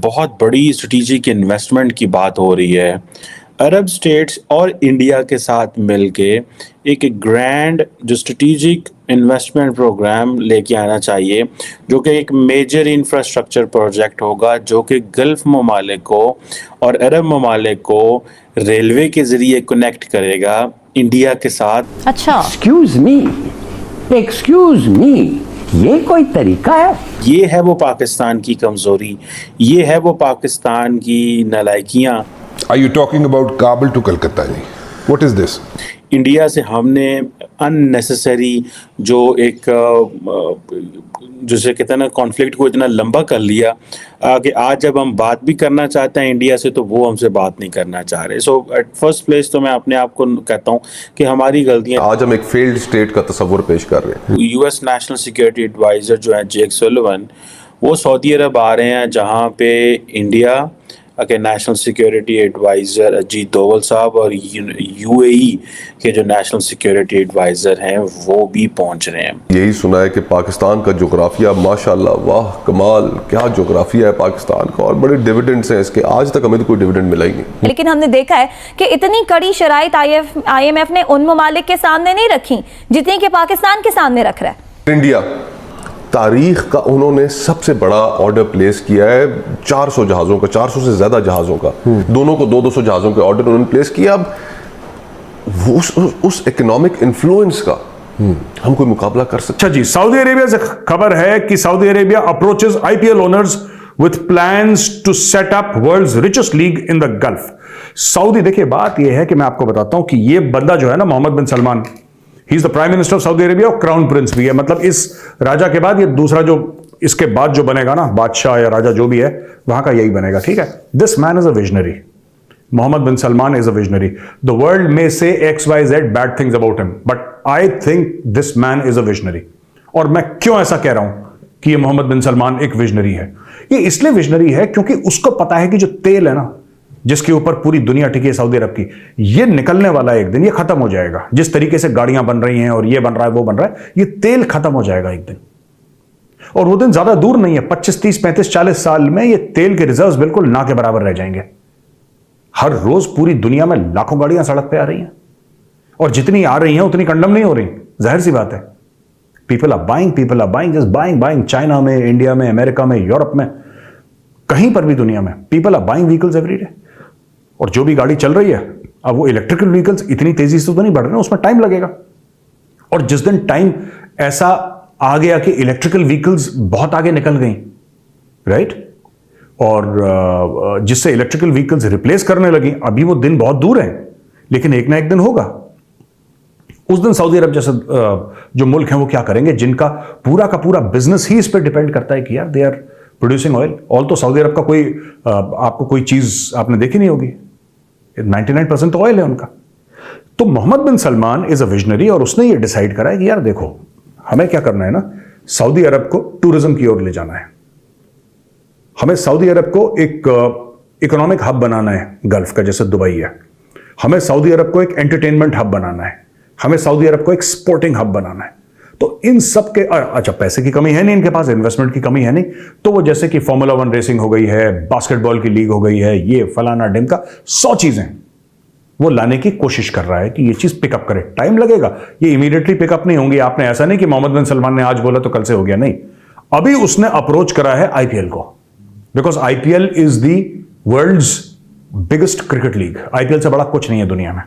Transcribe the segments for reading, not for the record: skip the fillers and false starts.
बहुत बड़ी strategic investment की बात हो रही है। अरब स्टेट्स और इंडिया के साथ मिलके एक ग्रैंड जो स्ट्रेटेजिक इन्वेस्टमेंट प्रोग्राम लेके आना चाहिए, जो कि एक मेजर इंफ्रास्ट्रक्चर प्रोजेक्ट होगा, जो कि गल्फ ममालिक को और अरब ममालिक को रेलवे के ज़रिए कनेक्ट करेगा इंडिया के साथ। अच्छा, एक्सक्यूज मी, ये कोई तरीका है? ये है वो पाकिस्तान की कमज़ोरी, ये है वो पाकिस्तान की नालायकियाँ। Are you talking about Kabul to Calcutta? What is this? India से हमने अननेसेसरी जो एक जैसे कहते हैं ना कॉन्फ्लिक्ट को इतना लंबा कर लिया कि आज जब हम बात भी करना चाहते हैं इंडिया से तो वो हमसे बात नहीं करना चाह रहे। सो एट फर्स्ट प्लेस तो मैं अपने आप को कहता हूँ कि हमारी गलतियाँ। आज हम एक फेल्ड स्टेट का तस्वर पेश कर रहे हैं। यूएस नेशनल सिक्योरिटी एडवाइज़र जो है जेक सुलिवन, वो सऊदी अरब आ रहे हैं, जहाँ पे इंडिया के national security adviser Ajit Doval साहब और यूएई के जो नेशनल सिक्योरिटी एडवाइज़र हैं वो भी पहुंच रहे हैं। यही सुना है कि पाकिस्तान का जोग्राफिया माशाल्लाह, वाह कमाल, क्या जोग्राफिया है पाकिस्तान का, और बड़े डिविडेंड्स हैं इसके। आज तक हमें तो कोई डिविडेंड मिला ही नहीं। लेकिन हमने देखा है कि इतनी कड़ी शराइत IMF ने उन ममालिक के सामने नहीं रखी जितनी कि पाकिस्तान के सामने रख रहा है। इंडिया तारीख का उन्होंने सबसे बड़ा ऑर्डर प्लेस किया है 400 जहाज़ों का, 400 से ज़्यादा जहाज़ों का, दोनों को 200 जहाज़ों के ऑर्डर उन्होंने प्लेस किया। अब उस इकोनॉमिक इन्फ्लुएंस का हम कोई मुकाबला कर सकते? अच्छा जी, सऊदी अरेबिया से खबर है कि Saudi Arabia approaches IPL owners with plans to set up world's richest league in the Gulf. Saudi, देखिए बात यह है कि मैं आपको बताता हूं कि यह बंदा जो है ना, Mohammed bin Salman, he is the prime minister of Saudi Arabia और क्राउन प्रिंस भी है। मतलब इस राजा के बाद ये दूसरा जो इसके बाद जो बनेगा ना, बादशाह या राजा जो भी है, वहां का यही बनेगा। ठीक है, this man is a visionary. Mohammed bin Salman is a visionary. The world में से XYZ bad things about him, but I think this man is a visionary. और मैं क्यों ऐसा कह रहा हूं कि ये मोहम्मद बिन सलमान एक विजनरी है? ये इसलिए विजनरी है क्योंकि उसको पता है कि जो तेल है ना, जिसके ऊपर पूरी दुनिया टिकी है सऊदी अरब की, ये निकलने वाला है एक दिन, ये खत्म हो जाएगा। जिस तरीके से गाड़ियां बन रही हैं और ये बन रहा है वो बन रहा है, ये तेल खत्म हो जाएगा एक दिन। और वो दिन ज्यादा दूर नहीं है, 25, 30, 35, 40 साल में ये तेल के रिजर्व्स बिल्कुल ना के बराबर रह जाएंगे। हर रोज पूरी दुनिया में लाखों गाड़ियां सड़क पे आ रही हैं, और जितनी आ रही हैं उतनी कंडम नहीं हो रही। जाहिर सी बात है, people are buying, just buying. China में, इंडिया में, अमेरिका में, यूरोप में, कहीं पर भी दुनिया में people are buying vehicles every day. और जो भी गाड़ी चल रही है, अब वो इलेक्ट्रिकल व्हीकल्स इतनी तेजी से तो नहीं बढ़ रहे हैं, उसमें टाइम लगेगा। और जिस दिन टाइम ऐसा आ गया कि इलेक्ट्रिकल व्हीकल्स बहुत आगे निकल गई, राइट, और जिससे इलेक्ट्रिकल व्हीकल्स रिप्लेस करने लगी, अभी वो दिन बहुत दूर है, लेकिन एक ना एक दिन होगा। उस दिन सऊदी अरब जैसे जो मुल्क हैं वो क्या करेंगे, जिनका पूरा का पूरा बिजनेस ही इस पर डिपेंड करता है कि यार they are producing oil. All तो सऊदी अरब का कोई आपको कोई चीज आपने देखी नहीं होगी, 99% तो ऑयल है उनका। तो Mohammad bin Salman is a visionary, और उसने ये डिसाइड करा है कि यार देखो, हमें क्या करना है ना, सऊदी अरब को टूरिज्म की ओर ले जाना है। हमें सऊदी अरब को एक इकोनॉमिक हब बनाना है गल्फ का, जैसे दुबई है। हमें सऊदी अरब को एक एंटरटेनमेंट हब बनाना है। हमें सऊदी अरब को एक स्पोर्टिंग हब बनाना है। तो इन सब के अच्छा, पैसे की कमी है नहीं इनके पास, इन्वेस्टमेंट की कमी है नहीं, तो वो जैसे कि फॉर्मूला 1 रेसिंग हो गई है, बास्केटबॉल की लीग हो गई है, ये फलाना ढिमका 100 चीजें वो लाने की कोशिश कर रहा है कि ये चीज पिकअप करे। टाइम लगेगा, ये इमीडिएटली पिकअप नहीं होंगी। आपने ऐसा नहीं कि मोहम्मद बिन सलमान ने आज बोला तो कल से हो गया, नहीं। अभी उसने अप्रोच करा है IPL को, because IPL is the world's biggest cricket league. IPL से बड़ा कुछ नहीं है दुनिया में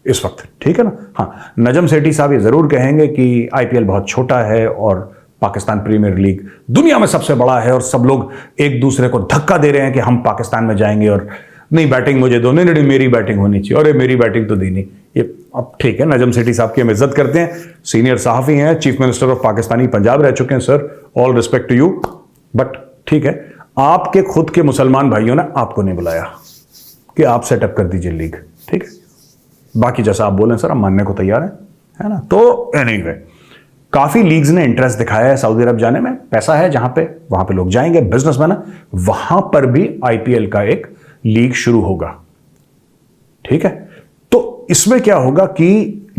इस वक्त, ठीक है ना। हाँ, नजम सेठी साहब ये जरूर कहेंगे कि IPL बहुत छोटा है और पाकिस्तान प्रीमियर लीग दुनिया में सबसे बड़ा है, और सब लोग एक दूसरे को धक्का दे रहे हैं कि हम पाकिस्तान में जाएंगे, और नहीं बैटिंग मुझे दो, नहीं मेरी बैटिंग होनी चाहिए, और मेरी बैटिंग तो दी नहीं। ये अब ठीक है, नजम सेठी साहब की हम इज्जत करते हैं, सीनियर सहाफी हैं, chief minister of Pakistani Punjab रह चुके हैं, sir all respect to you, but ठीक है, आपके खुद के मुसलमान भाइयों ने आपको नहीं बुलाया कि आप सेटअप कर दीजिए लीग, ठीक है। बाकी जैसा आप बोलें सर, हम मानने को तैयार हैं, है ना। तो एनीवे, काफी लीग्स ने इंटरेस्ट दिखाया है सऊदी अरब जाने में। पैसा है जहां पे, वहां पे लोग जाएंगे, बिजनेसमैन है, वहां पर भी IPL का एक लीग शुरू होगा, ठीक है। तो इसमें क्या होगा कि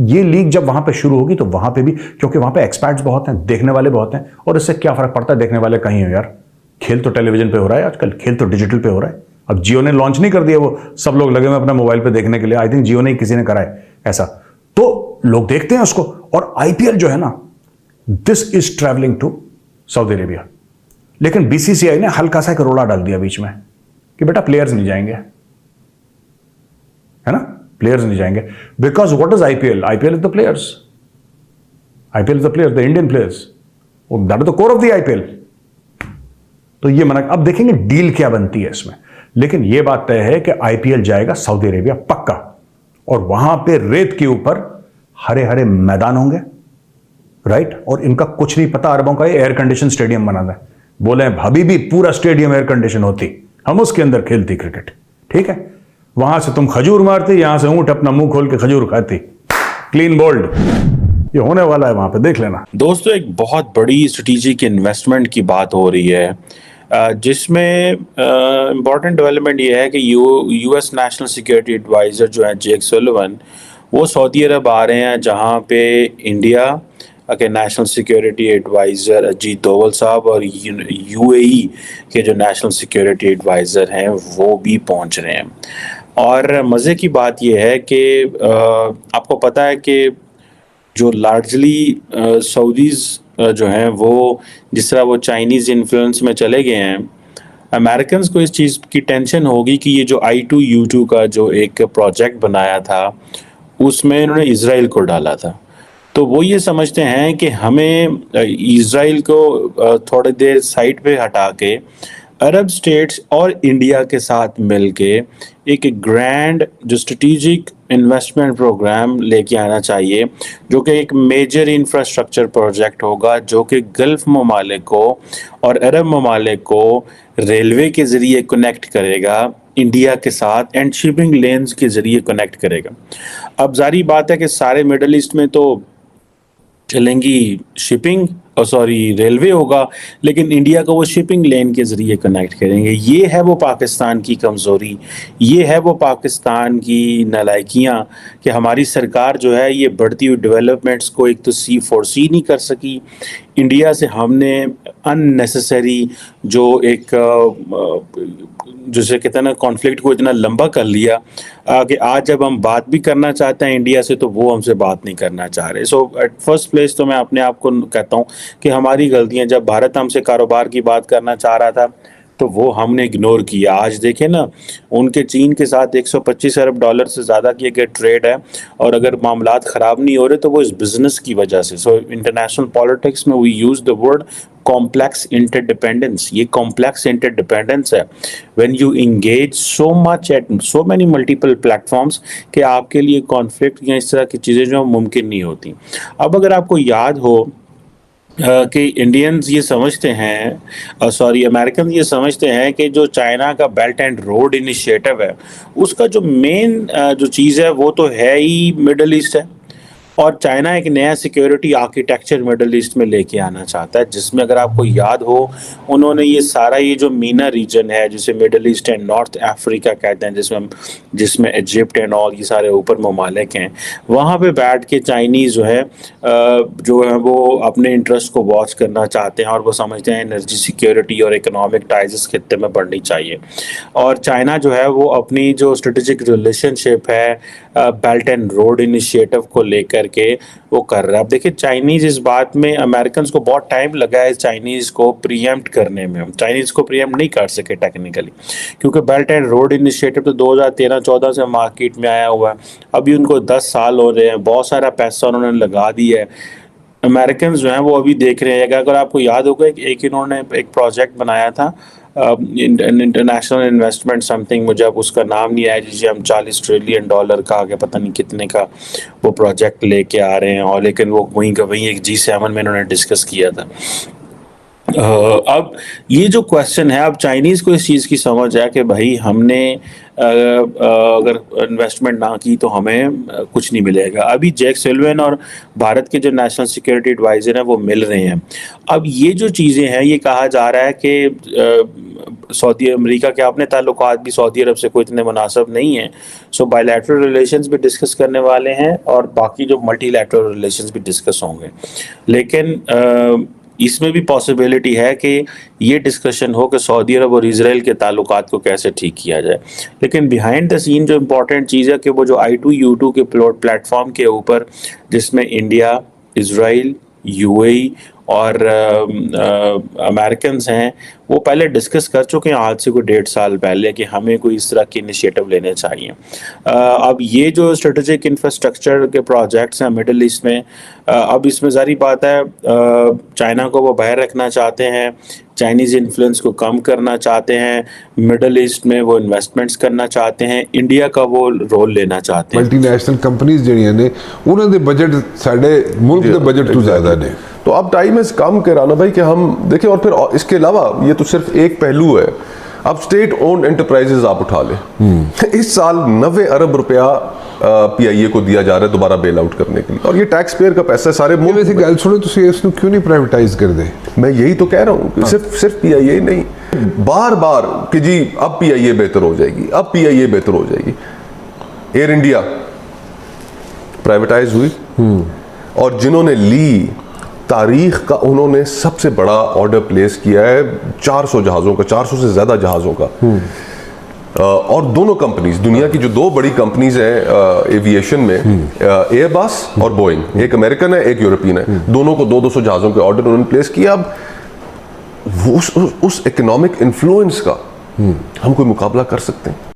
ये लीग जब वहां पे शुरू होगी तो वहां पे भी, क्योंकि वहां पे एक्सपर्ट्स बहुत हैं, देखने वाले बहुत हैं, और इससे क्या फर्क पड़ता है, देखने वाले कहीं हो यार, खेल तो टेलीविजन पे हो रहा है आजकल, खेल तो डिजिटल पे हो रहा है। अब जियो ने लॉन्च नहीं कर दिया, वो सब लोग लगे हुए अपना मोबाइल पे देखने के लिए। आई थिंक जियो ने किसी ने करा है ऐसा, तो लोग देखते हैं उसको। और आईपीएल जो है ना, this is travelling to Saudi Arabia. लेकिन बीसीसीआई ने हल्का सा एक रोड़ा डाल दिया बीच में कि बेटा प्लेयर्स नहीं जाएंगे, है ना, प्लेयर्स नहीं जाएंगे। Because what is IPL? IPL is the players, IPL is the players, the Indian players, that is the core of the IPL. तो ये मना, अब देखेंगे डील क्या बनती है इसमें। लेकिन यह बात तय है कि आईपीएल जाएगा सऊदी अरेबिया पक्का, और वहां पे रेत के ऊपर हरे हरे मैदान होंगे, राइट। और इनका कुछ नहीं पता अरबों का ये एयर कंडीशन स्टेडियम बना है। बोले हबीबी पूरा स्टेडियम एयर कंडीशन होती, हम उसके अंदर खेलती क्रिकेट, ठीक है। वहां से तुम खजूर मारती, यहां से ऊंट अपना मुंह खोल के खजूर खाती, क्लीन बोल्ड। ये होने वाला है वहां पे, देख लेना। दोस्तों, एक बहुत बड़ी स्ट्रेटेजिक इन्वेस्टमेंट की बात हो रही है, जिसमें इम्पॉर्टेंट डेवलपमेंट ये है कि यूएस नेशनल सिक्योरिटी एडवाइज़र जो है जेक सुलिवन, वो सऊदी अरब आ रहे हैं, जहां पे इंडिया के national security adviser Ajit Doval साहब और यूएई के जो नेशनल सिक्योरिटी एडवाइज़र हैं वो भी पहुंच रहे हैं। और मज़े की बात ये है कि आपको पता है कि जो लार्जली सऊदीज़ जो हैं वो, जिस तरह वो चाइनीज़ इन्फ्लुएंस में चले गए हैं, अमेरिकन्स को इस चीज़ की टेंशन होगी कि ये जो I2U2 का जो एक प्रोजेक्ट बनाया था उसमें इन्होंने इजराइल को डाला था। तो वो ये समझते हैं कि हमें इजराइल को थोड़ी देर साइड पे हटा के अरब स्टेट्स और इंडिया के साथ मिलके एक ग्रैंड जो स्ट्रेटेजिक इन्वेस्टमेंट प्रोग्राम लेके आना चाहिए, जो कि एक मेजर इंफ्रास्ट्रक्चर प्रोजेक्ट होगा, जो कि गल्फ ममालिक को और अरब ममालिक को रेलवे के ज़रिए कनेक्ट करेगा इंडिया के साथ, एंड शिपिंग लेन्स के ज़रिए कनेक्ट करेगा। अब जारी बात है कि सारे मिडल ईस्ट में तो चलेंगी शिपिंग, रेलवे होगा, लेकिन इंडिया को वो शिपिंग लेन के ज़रिए कनेक्ट करेंगे। ये है वो पाकिस्तान की कमज़ोरी, ये है वो पाकिस्तान की नालायकियाँ कि हमारी सरकार जो है ये बढ़ती हुई डेवलपमेंट्स को एक तो फोरसी नहीं कर सकी। इंडिया से हमने अननेसेसरी जो एक जिसे कहते हैं ना कॉन्फ्लिक्ट को इतना लंबा कर लिया कि आज जब हम बात भी करना चाहते हैं इंडिया से तो वो हमसे बात नहीं करना चाह रहे। सो एट फर्स्ट प्लेस तो मैं अपने आप को कहता हूँ कि हमारी गलतियाँ, जब भारत हमसे कारोबार की बात करना चाह रहा था तो वो हमने इग्नोर किया। आज देखें ना, उनके चीन के साथ 125 अरब डॉलर से ज़्यादा की एक ट्रेड है, और अगर मामलात ख़राब नहीं हो रहे तो वो इस बिज़नेस की वजह से। सो इंटरनेशनल पॉलिटिक्स में we use the word complex interdependence. ये कॉम्प्लेक्स इंटरडिपेंडेंस है when you engage so much at so many multiple platforms कि आपके लिए कॉन्फ्लिक्ट या इस तरह की चीज़ें जो मुमकिन नहीं होती। अब अगर आपको याद हो कि इंडियंस ये समझते हैं, अमेरिकन ये समझते हैं कि जो चाइना का बेल्ट एंड रोड इनिशिएटिव है उसका जो मेन जो चीज़ है वो तो है ही मिडल ईस्ट है, और चाइना एक नया सिक्योरिटी आर्किटेक्चर मिडल ईस्ट में लेके आना चाहता है, जिसमें अगर आपको याद हो उन्होंने ये सारा ये जो मीना रीजन है जिसे middle east and north Africa कहते हैं, जिसमें इजिप्ट एंड ऑल ये सारे ऊपर ममालिक हैं, वहाँ पे बैठ के चाइनीज़ जो है वो अपने इंटरेस्ट को वॉच करना चाहते हैं, और वो समझते हैं एनर्जी सिक्योरिटी और इकोनॉमिक टाइज इस खित्ते में बढ़नी चाहिए। और चाइना जो है वो अपनी जो स्ट्रेटेजिक रिलेशनशिप है बेल्ट एंड रोड इनिशिएटिव को लेकर के वो कर रहा है। अब देखिए चाइनीज़ इस बात में, अमेरिकन को बहुत टाइम लगा है चाइनीज़ को प्रीएम्प्ट करने में। चाइनीज़ को प्रीएम्प्ट नहीं कर सके टेक्निकली, क्योंकि बेल्ट एंड रोड इनिशिएटिव तो 2013-14 से मार्केट में आया हुआ है। अभी उनको 10 साल हो रहे हैं, बहुत सारा पैसा उन्होंने लगा दिया है। अमेरिकन जो हैं वो अभी देख रहे हैं। अगर आपको याद होगा एक इन्होंने एक प्रोजेक्ट बनाया था इंटरनेशनल इन्वेस्टमेंट समथिंग, मुझे अब उसका नाम नहीं आया, जिसे हम $40 ट्रिलियन का आगे पता नहीं कितने का वो प्रोजेक्ट लेके आ रहे हैं, और लेकिन वो वहीं का वहीं एक G7 में इन्होंने डिस्कस किया था। अब ये जो क्वेश्चन है, अब चाइनीज़ को इस चीज़ की समझ है कि भाई हमने अगर इन्वेस्टमेंट ना की तो हमें कुछ नहीं मिलेगा। अभी जैक सुलिवन और भारत के जो नेशनल सिक्योरिटी एडवाइज़र हैं वो मिल रहे हैं। अब ये जो चीज़ें हैं, ये कहा जा रहा है कि सऊदी अमेरिका के अपने ताल्लुकात भी सऊदी अरब से कोई इतने मुनासिब नहीं है, सो बायलैटरल रिलेशंस भी डिस्कस करने वाले हैं और बाकी जो मल्टीलैटरल रिलेशंस भी डिस्कस होंगे। लेकिन इसमें भी पॉसिबिलिटी है कि ये डिस्कशन हो कि सऊदी अरब और इजराइल के ताल्लुकात को कैसे ठीक किया जाए। लेकिन बिहाइंड द सीन जो इम्पोर्टेंट चीज़ है कि वो जो I2U2 के प्लेटफॉर्म के ऊपर जिसमें इंडिया, इजराइल, UAE और अमेरिकन हैं, वो पहले डिस्कस कर चुके हैं आज से कोई 1.5 साल पहले कि हमें कोई इस तरह के इनिशिएटिव लेने चाहिए। अब ये जो स्ट्रेटेजिक इंफ्रास्ट्रक्चर के प्रोजेक्ट्स हैं मिडिल ईस्ट में, अब इसमें ज़ाहिर बात है चाइना को वो बाहर रखना चाहते हैं, चाइनीज़ इन्फ्लुएंस को कम करना चाहते हैं, मिडिल ईस्ट में वो इन्वेस्टमेंट्स करना चाहते हैं, इंडिया का वो रोल लेना चाहते हैं। मल्टीनेशनल कंपनीज ਜਿਹੜੀਆਂ ਨੇ ਉਹਨਾਂ ਦੇ बजट ਸਾਡੇ मुल्क ਦੇ बजट ਤੋਂ ज़्यादा ने। तो अब टाइम इज कम के राना भाई कि हम देखें। और फिर इसके अलावा ये तो सिर्फ एक पहलू है, अब स्टेट ओन्ड एंटरप्राइजेज आप उठा लें। इस साल 90 अरब रुपया PIA को दिया जा रहा है दोबारा बेल आउट करने के लिए, और ये टैक्स पेयर का पैसा है सारे मुल्क। वैसे गल सुनो, तुसी इसनु क्यों नहीं प्राइवेटाइज कर दे? मैं यही तो कह रहा हूँ कि सिर्फ PIA नहीं, बार बार कि जी अब PIA बेहतर हो जाएगी, अब PIA बेहतर हो जाएगी। एयर इंडिया प्राइवेटाइज हुई और जिन्होंने ली तारीख का उन्होंने सबसे बड़ा ऑर्डर प्लेस किया है 400 जहाज़ों का, 400 से ज़्यादा जहाज़ों का। और दोनों कंपनीज, दुनिया की जो 2 बड़ी कंपनीज हैं एविएशन में, एयरबस और बोइंग, एक अमेरिकन है एक यूरोपियन है, दोनों को 200 जहाज़ों के ऑर्डर उन्होंने प्लेस किया। अब उस इकोनॉमिक इन्फ्लुएंस का हम कोई मुकाबला कर सकते हैं?